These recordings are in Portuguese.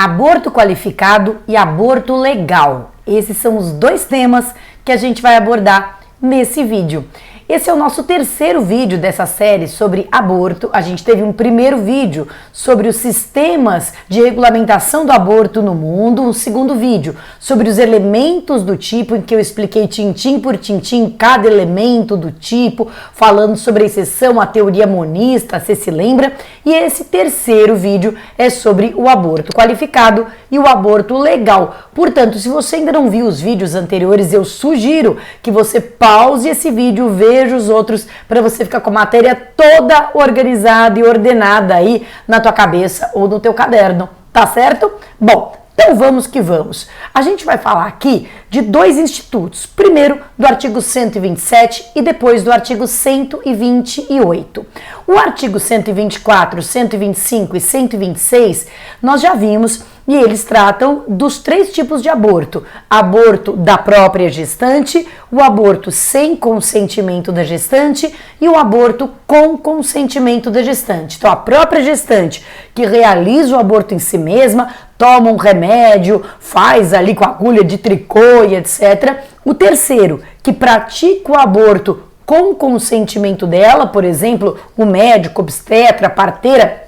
Aborto qualificado e aborto legal. Esses são os dois temas que a gente vai abordar nesse vídeo. Esse é o nosso terceiro vídeo dessa série sobre aborto. A gente teve um primeiro vídeo sobre os sistemas de regulamentação do aborto no mundo, um segundo vídeo sobre os elementos do tipo, em que eu expliquei tintim por tintim cada elemento do tipo, falando sobre a exceção à teoria monista, você se lembra? E esse terceiro vídeo é sobre o aborto qualificado e o aborto legal. Portanto, se você ainda não viu os vídeos anteriores, eu sugiro que você pause esse vídeo, veja os outros, para você ficar com a matéria toda organizada e ordenada aí na tua cabeça ou no teu caderno, tá certo? Bom, então vamos que vamos. A gente vai falar aqui de dois institutos. Primeiro, do artigo 127 e depois do artigo 128. O artigo 124, 125 e 126, nós já vimos, e eles tratam dos três tipos de aborto: aborto da própria gestante, o aborto sem consentimento da gestante e o aborto com consentimento da gestante. Então, a própria gestante que realiza o aborto em si mesma, toma um remédio, faz ali com agulha de tricô e etc. O terceiro, que pratica o aborto com consentimento dela, por exemplo, o médico, obstetra, a parteira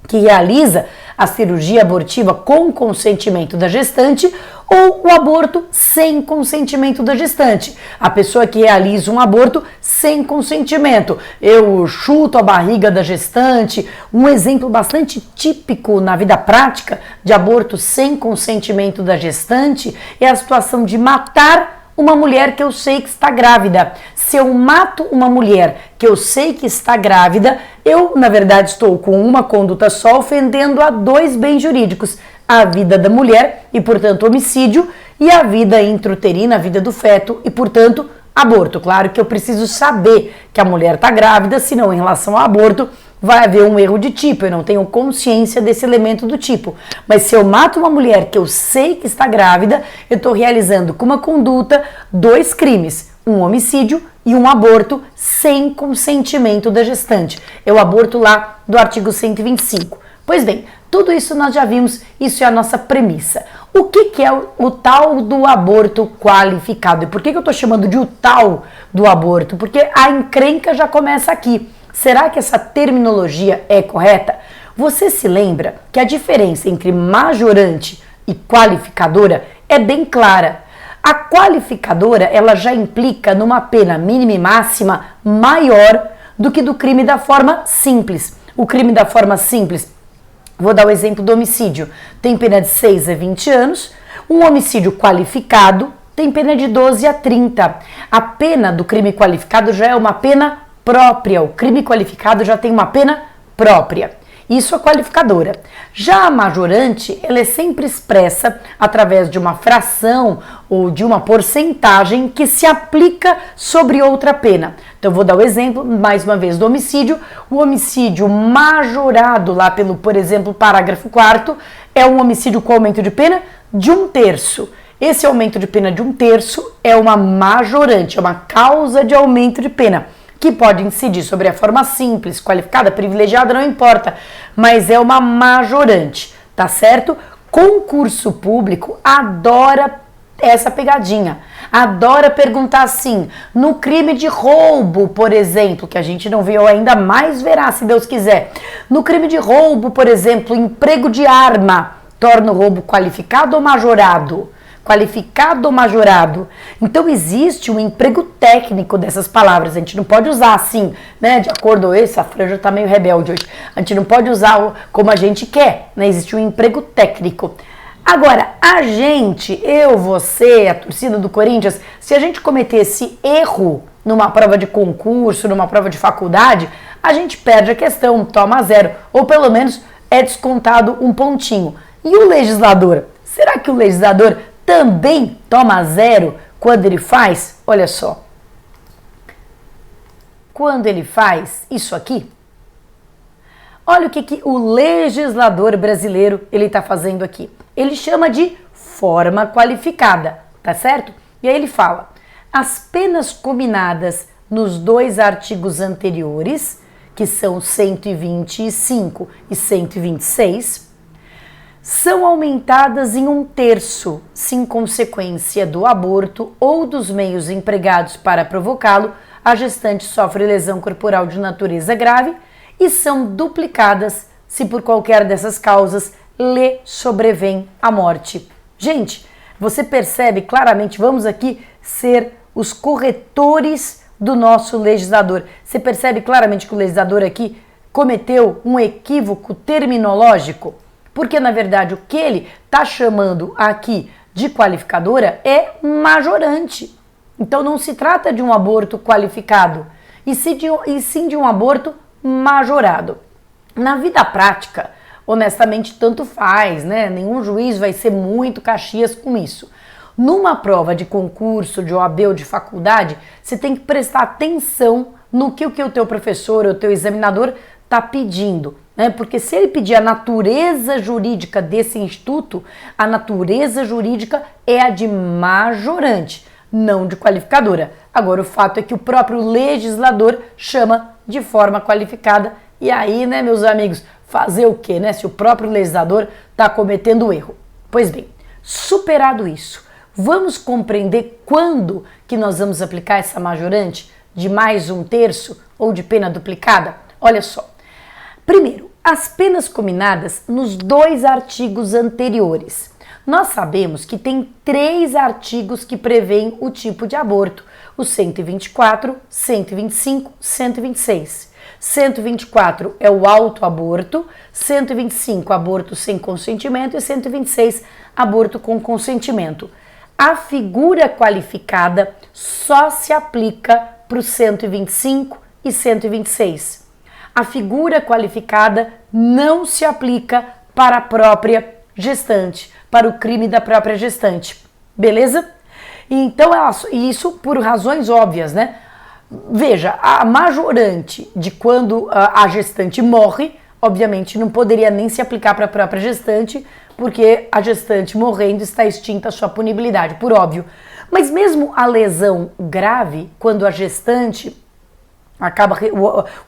que realiza a cirurgia abortiva com consentimento da gestante, ou o aborto sem consentimento da gestante. A pessoa que realiza um aborto sem consentimento. Eu chuto a barriga da gestante. Um exemplo bastante típico na vida prática de aborto sem consentimento da gestante é a situação de matar uma mulher que eu sei que está grávida. Se eu mato uma mulher que eu sei que está grávida, eu, na verdade, estou com uma conduta só ofendendo a dois bens jurídicos: a vida da mulher e, portanto, homicídio, e a vida intrauterina, a vida do feto e, portanto, aborto. Claro que eu preciso saber que a mulher está grávida, senão, em relação ao aborto, vai haver um erro de tipo, eu não tenho consciência desse elemento do tipo. Mas se eu mato uma mulher que eu sei que está grávida, eu estou realizando com uma conduta dois crimes: um homicídio e um aborto sem consentimento da gestante. É o aborto lá do artigo 125. Pois bem, tudo isso nós já vimos, isso é a nossa premissa. O que é o tal do aborto qualificado? E por que eu estou chamando de o tal do aborto? Porque a encrenca já começa aqui. Será que essa terminologia é correta? Você se lembra que a diferença entre majorante e qualificadora é bem clara. A qualificadora, ela já implica numa pena mínima e máxima maior do que do crime da forma simples. O crime da forma simples, vou dar o exemplo do homicídio, tem pena de 6 a 20 anos. Um homicídio qualificado tem pena de 12 a 30. A pena do crime qualificado já é uma pena própria. O crime qualificado já tem uma pena própria. Isso é qualificadora. Já a majorante, ela é sempre expressa através de uma fração ou de uma porcentagem que se aplica sobre outra pena. Então, eu vou dar o exemplo, mais uma vez, do homicídio. O homicídio majorado lá pelo, por exemplo, parágrafo 4º, é um homicídio com aumento de pena de 1/3. Esse aumento de pena de 1/3 é uma majorante, é uma causa de aumento de pena, que pode incidir sobre a forma simples, qualificada, privilegiada, não importa, mas é uma majorante, tá certo? Concurso público adora essa pegadinha, adora perguntar assim: no crime de roubo, por exemplo, que a gente não viu ainda, mais verá, se Deus quiser, no crime de roubo, por exemplo, emprego de arma, torna o roubo qualificado ou majorado? Qualificado ou majorado? Então existe um emprego técnico dessas palavras. A gente não pode usar assim, né? De acordo com essa franja tá meio rebelde hoje. A gente não pode usar como a gente quer, né? Existe um emprego técnico. Agora, a gente, eu, você, a torcida do Corinthians, se a gente cometesse erro numa prova de concurso, numa prova de faculdade, a gente perde a questão, toma 0, ou pelo menos é descontado um pontinho. E o legislador? Será que o legislador também toma 0 quando ele faz? Olha só. Quando ele faz isso aqui, olha o que o legislador brasileiro ele está fazendo aqui. Ele chama de forma qualificada, tá certo? E aí ele fala: as penas combinadas nos dois artigos anteriores, que são 125 e 126, são aumentadas em 1/3, se em consequência do aborto ou dos meios empregados para provocá-lo, a gestante sofre lesão corporal de natureza grave, e são duplicadas se por qualquer dessas causas lhe sobrevém a morte. Gente, você percebe claramente, vamos aqui ser os corretores do nosso legislador. Você percebe claramente que o legislador aqui cometeu um equívoco terminológico? Porque, na verdade, o que ele está chamando aqui de qualificadora é majorante. Então, não se trata de um aborto qualificado, e sim de um aborto majorado. Na vida prática, honestamente, tanto faz, né? Nenhum juiz vai ser muito caxias com isso. Numa prova de concurso, de OAB ou de faculdade, você tem que prestar atenção no que o teu professor ou o teu examinador está pedindo, né? Porque se ele pedir a natureza jurídica desse instituto, a natureza jurídica é a de majorante, não de qualificadora. Agora, o fato é que o próprio legislador chama de forma qualificada, e aí, né, meus amigos, fazer o quê, né, se o próprio legislador está cometendo erro? Pois bem, superado isso, vamos compreender quando que nós vamos aplicar essa majorante de mais 1/3 ou de pena duplicada? Olha só. Primeiro, as penas combinadas nos 2 artigos anteriores. Nós sabemos que tem 3 artigos que prevêem o tipo de aborto: o 124, 125, 126. 124 é o autoaborto, 125 aborto sem consentimento e 126 aborto com consentimento. A figura qualificada só se aplica para o 125 e 126. A figura qualificada não se aplica para a própria gestante, para o crime da própria gestante, beleza? Então, isso por razões óbvias, né? Veja, a majorante de quando a gestante morre, obviamente não poderia nem se aplicar para a própria gestante, porque a gestante morrendo está extinta a sua punibilidade, por óbvio. Mas mesmo a lesão grave, quando a gestante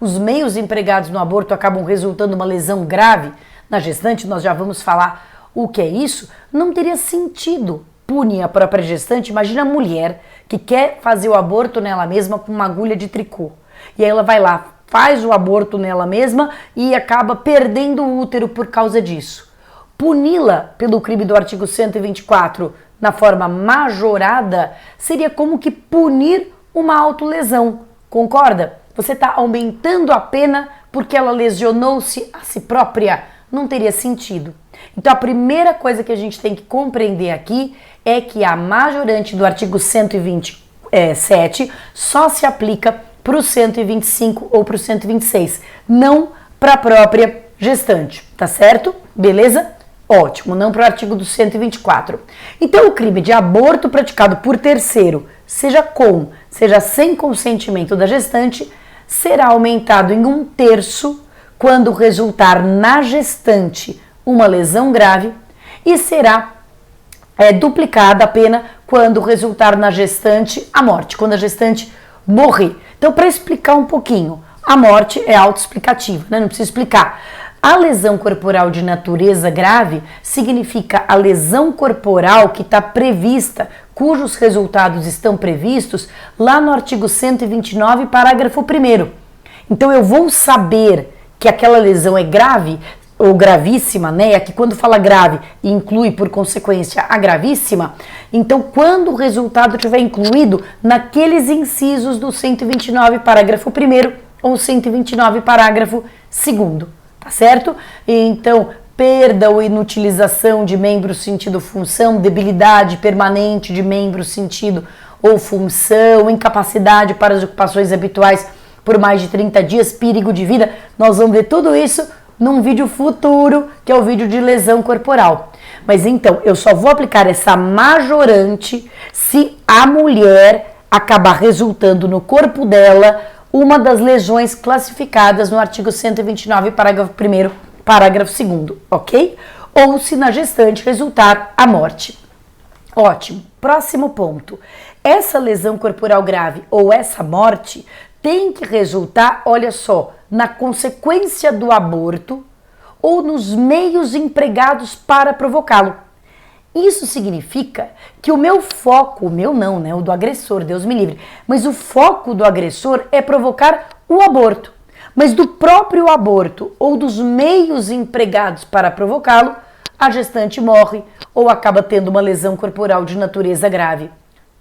os meios empregados no aborto acabam resultando uma lesão grave na gestante, nós já vamos falar o que é isso, não teria sentido punir a própria gestante. Imagina a mulher que quer fazer o aborto nela mesma com uma agulha de tricô. E aí ela vai lá, faz o aborto nela mesma e acaba perdendo o útero por causa disso. Puni-la pelo crime do artigo 124 na forma majorada seria como que punir uma autolesão. Concorda? Você está aumentando a pena porque ela lesionou-se a si própria. Não teria sentido. Então, a primeira coisa que a gente tem que compreender aqui é que a majorante do artigo 127 só se aplica para o 125 ou para o 126, não para a própria gestante, tá certo? Beleza? Ótimo, não para o artigo do 124. Então, o crime de aborto praticado por terceiro, seja com, seja sem consentimento da gestante, será aumentado em 1/3 quando resultar na gestante uma lesão grave, e será duplicada a pena quando resultar na gestante a morte, quando a gestante morrer. Então, para explicar um pouquinho, a morte é autoexplicativa, né? Não precisa explicar. A lesão corporal de natureza grave significa a lesão corporal que está prevista, cujos resultados estão previstos lá no artigo 129, parágrafo 1º. Então, eu vou saber que aquela lesão é grave ou gravíssima, né? Aqui quando fala grave inclui por consequência a gravíssima. Então, quando o resultado estiver incluído naqueles incisos do 129, parágrafo 1º ou 129, parágrafo 2º, tá certo? Então, perda ou inutilização de membro sentido função, debilidade permanente de membro sentido ou função, incapacidade para as ocupações habituais por mais de 30 dias, perigo de vida. Nós vamos ver tudo isso num vídeo futuro, que é o vídeo de lesão corporal. Mas então, eu só vou aplicar essa majorante se a mulher acabar resultando no corpo dela uma das lesões classificadas no artigo 129, parágrafo 1º, parágrafo 2º, ok? Ou se na gestante resultar a morte. Ótimo. Próximo ponto. Essa lesão corporal grave ou essa morte tem que resultar, olha só, na consequência do aborto ou nos meios empregados para provocá-lo. Isso significa que o meu foco, o meu não, né, o do agressor, Deus me livre, mas o foco do agressor é provocar o aborto. Mas do próprio aborto ou dos meios empregados para provocá-lo, a gestante morre ou acaba tendo uma lesão corporal de natureza grave.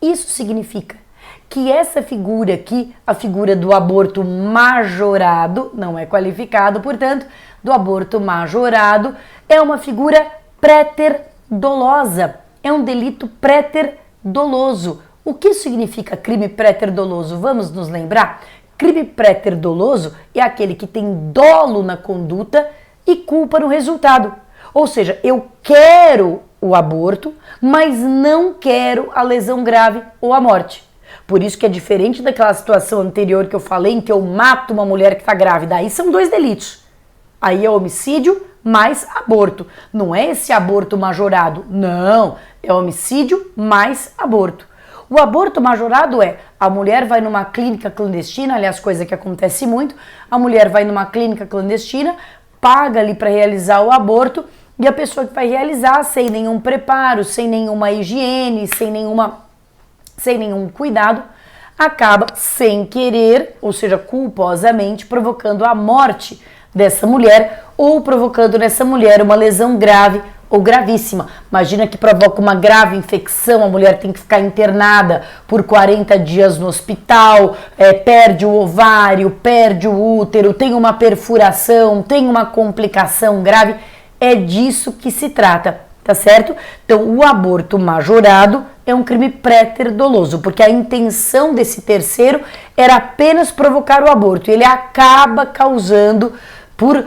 Isso significa que essa figura aqui, a figura do aborto majorado, não é qualificado, portanto, do aborto majorado, é uma figura préter-dolosa, é um delito préter-doloso. O que significa crime préter-doloso? Vamos nos lembrar? Crime préter-doloso é aquele que tem dolo na conduta e culpa no resultado. Ou seja, eu quero o aborto, mas não quero a lesão grave ou a morte. Por isso que é diferente daquela situação anterior que eu falei, em que eu mato uma mulher que está grávida. Aí são dois delitos. Aí é homicídio mais aborto. Não é esse aborto majorado. Não, é homicídio mais aborto. O aborto majorado é, a mulher vai numa clínica clandestina, aliás, coisa que acontece muito, a mulher vai numa clínica clandestina, paga ali para realizar o aborto, e a pessoa que vai realizar sem nenhum preparo, sem nenhuma higiene, sem nenhum cuidado, acaba sem querer, ou seja, culposamente, provocando a morte dessa mulher ou provocando nessa mulher uma lesão grave ou gravíssima. Imagina que provoca uma grave infecção, a mulher tem que ficar internada por 40 dias no hospital, perde o ovário, perde o útero, tem uma perfuração, tem uma complicação grave. É disso que se trata, tá certo? Então, o aborto majorado é um crime préter-doloso, porque a intenção desse terceiro era apenas provocar o aborto. Ele acaba causando, por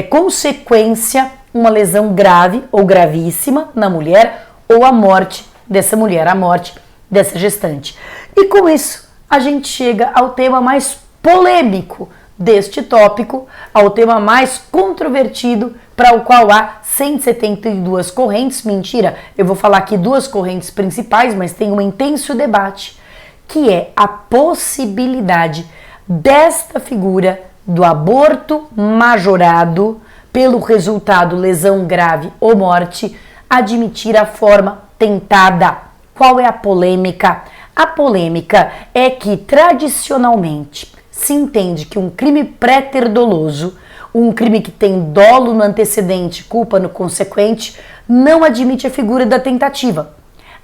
consequência, uma lesão grave ou gravíssima na mulher ou a morte dessa mulher, a morte dessa gestante. E com isso, a gente chega ao tema mais polêmico deste tópico, ao tema mais controvertido, para o qual há 172 correntes. Mentira, eu vou falar aqui duas correntes principais, mas tem um intenso debate, que é a possibilidade desta figura do aborto majorado pelo resultado lesão grave ou morte, admitir a forma tentada. Qual é a polêmica? A polêmica é que tradicionalmente se entende que um crime préter-doloso, um crime que tem dolo no antecedente, culpa no consequente, não admite a figura da tentativa.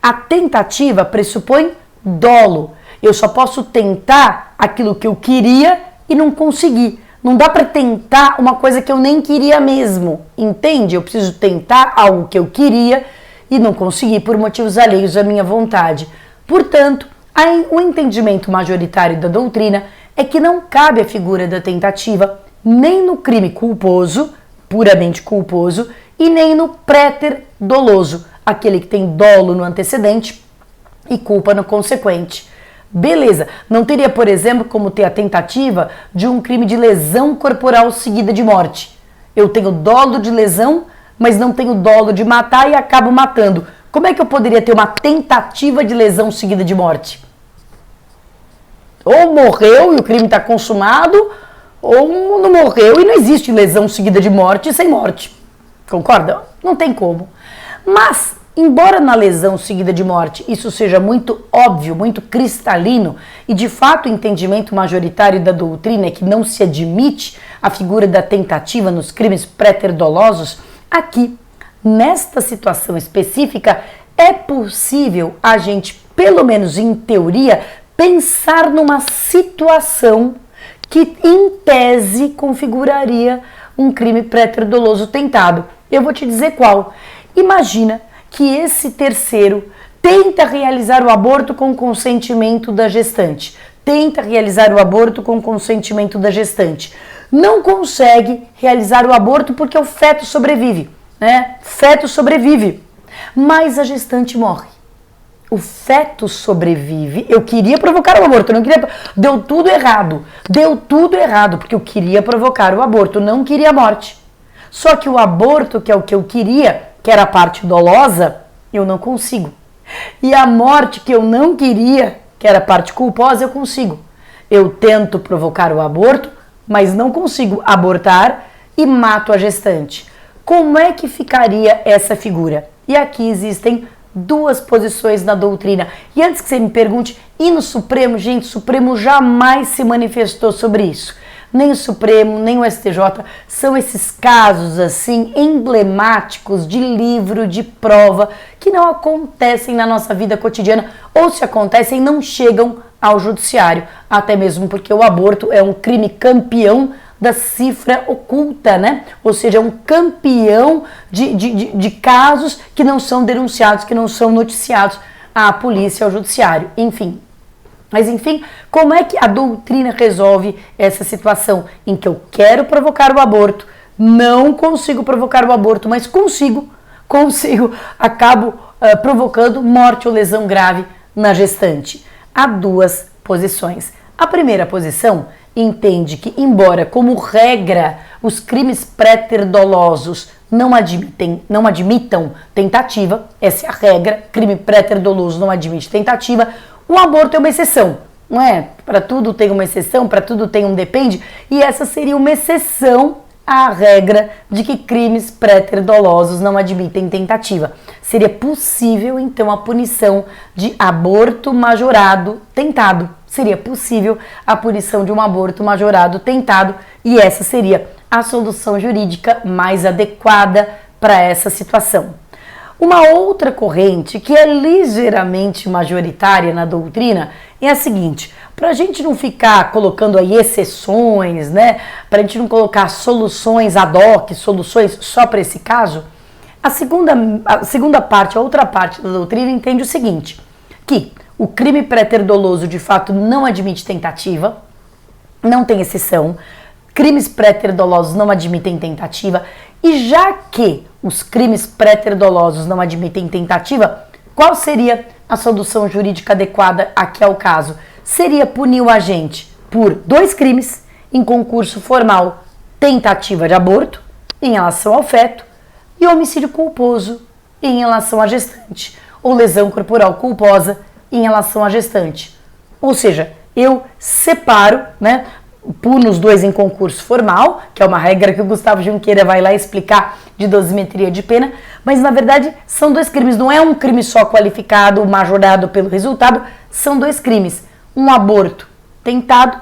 A tentativa pressupõe dolo. Eu só posso tentar aquilo que eu queria e não consegui. Não dá para tentar uma coisa que eu nem queria mesmo, entende? Eu preciso tentar algo que eu queria e não consegui por motivos alheios à minha vontade. Portanto, o entendimento majoritário da doutrina é que não cabe a figura da tentativa nem no crime culposo, puramente culposo, e nem no préter-doloso, aquele que tem dolo no antecedente e culpa no consequente. Beleza, não teria, por exemplo, como ter a tentativa de um crime de lesão corporal seguida de morte. Eu tenho dolo de lesão, mas não tenho dolo de matar e acabo matando. Como é que eu poderia ter uma tentativa de lesão seguida de morte? Ou morreu e o crime está consumado, ou não morreu e não existe lesão seguida de morte sem morte. Concorda? Não tem como. Mas, embora na lesão seguida de morte isso seja muito óbvio, muito cristalino, e de fato o entendimento majoritário da doutrina é que não se admite a figura da tentativa nos crimes préter-dolosos, aqui, nesta situação específica, é possível a gente, pelo menos em teoria, pensar numa situação que, em tese, configuraria um crime préter-doloso tentado. Eu vou te dizer qual. Imagina que esse terceiro tenta realizar o aborto com consentimento da gestante. Tenta realizar o aborto com consentimento da gestante. Não consegue realizar o aborto porque o feto sobrevive, né? Feto sobrevive, mas a gestante morre. O feto sobrevive. Eu queria provocar o aborto, não queria. Deu tudo errado. Deu tudo errado, porque eu queria provocar o aborto, não queria a morte. Só que o aborto, que é o que eu queria, que era a parte dolosa, eu não consigo. E a morte que eu não queria, que era a parte culposa, eu consigo. Eu tento provocar o aborto, mas não consigo abortar e mato a gestante. Como é que ficaria essa figura? E aqui existem duas posições na doutrina. E antes que você me pergunte, e no Supremo? Gente, o Supremo jamais se manifestou sobre isso. Nem o Supremo, nem o STJ, são esses casos assim emblemáticos de livro, de prova, que não acontecem na nossa vida cotidiana, ou se acontecem, não chegam ao judiciário, até mesmo porque o aborto é um crime campeão da cifra oculta, né? Ou seja, é um campeão de casos que não são denunciados, que não são noticiados à polícia, ao judiciário, enfim. Mas enfim, como é que a doutrina resolve essa situação em que eu quero provocar o aborto, não consigo provocar o aborto, mas acabo provocando morte ou lesão grave na gestante? Há duas posições. A primeira posição entende que, embora como regra os crimes pré-ter-dolosos não admitam tentativa, essa é a regra, crime pré-ter-doloso não admite tentativa, o aborto é uma exceção, não é? Para tudo tem uma exceção, para tudo tem um depende, e essa seria uma exceção à regra de que crimes pré-ter-dolosos não admitem tentativa. Seria possível, então, a punição de aborto majorado tentado. Seria possível a punição de um aborto majorado tentado, e essa seria a solução jurídica mais adequada para essa situação. Uma outra corrente que é ligeiramente majoritária na doutrina é a seguinte: para a gente não ficar colocando aí exceções, né? Para a gente não colocar soluções ad hoc, soluções só para esse caso, a segunda parte, a outra parte da doutrina entende o seguinte, que o crime pré-ter-doloso de fato não admite tentativa, não tem exceção, crimes pré-ter-dolosos não admitem tentativa, e já que os crimes pré-ter-dolosos não admitem tentativa, qual seria a solução jurídica adequada aqui ao caso? Seria punir o agente por 2 crimes em concurso formal: tentativa de aborto em relação ao feto e homicídio culposo em relação à gestante, ou lesão corporal culposa em relação à gestante. Ou seja, eu separo, né? Puno os 2 em concurso formal, que é uma regra que o Gustavo Junqueira vai lá explicar de dosimetria de pena, mas na verdade são 2 crimes, não é um crime só qualificado, majorado pelo resultado, são 2 crimes, um aborto tentado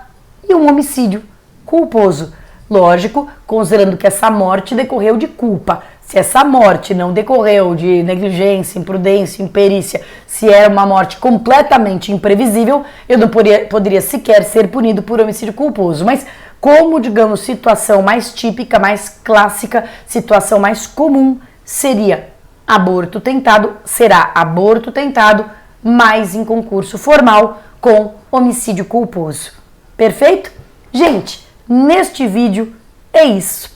e um homicídio culposo. Lógico, considerando que essa morte decorreu de culpa. Se essa morte não decorreu de negligência, imprudência, imperícia, se era uma morte completamente imprevisível, eu não poderia sequer ser punido por homicídio culposo. Mas como, digamos, situação mais típica, mais clássica, situação mais comum, seria aborto tentado, será aborto tentado, mais em concurso formal com homicídio culposo. Perfeito? Gente, neste vídeo é isso.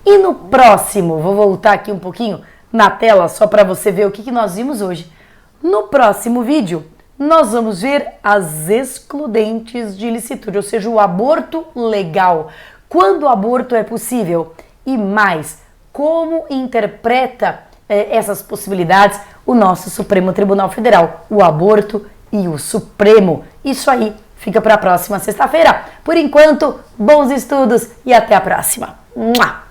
E no próximo, vou voltar aqui um pouquinho na tela só para você ver o que nós vimos hoje. No próximo vídeo, nós vamos ver as excludentes de ilicitude, ou seja, o aborto legal. Quando o aborto é possível? E mais, como interpreta essas possibilidades o nosso Supremo Tribunal Federal, o aborto e o Supremo. Isso aí fica para a próxima sexta-feira. Por enquanto, bons estudos e até a próxima. Mua!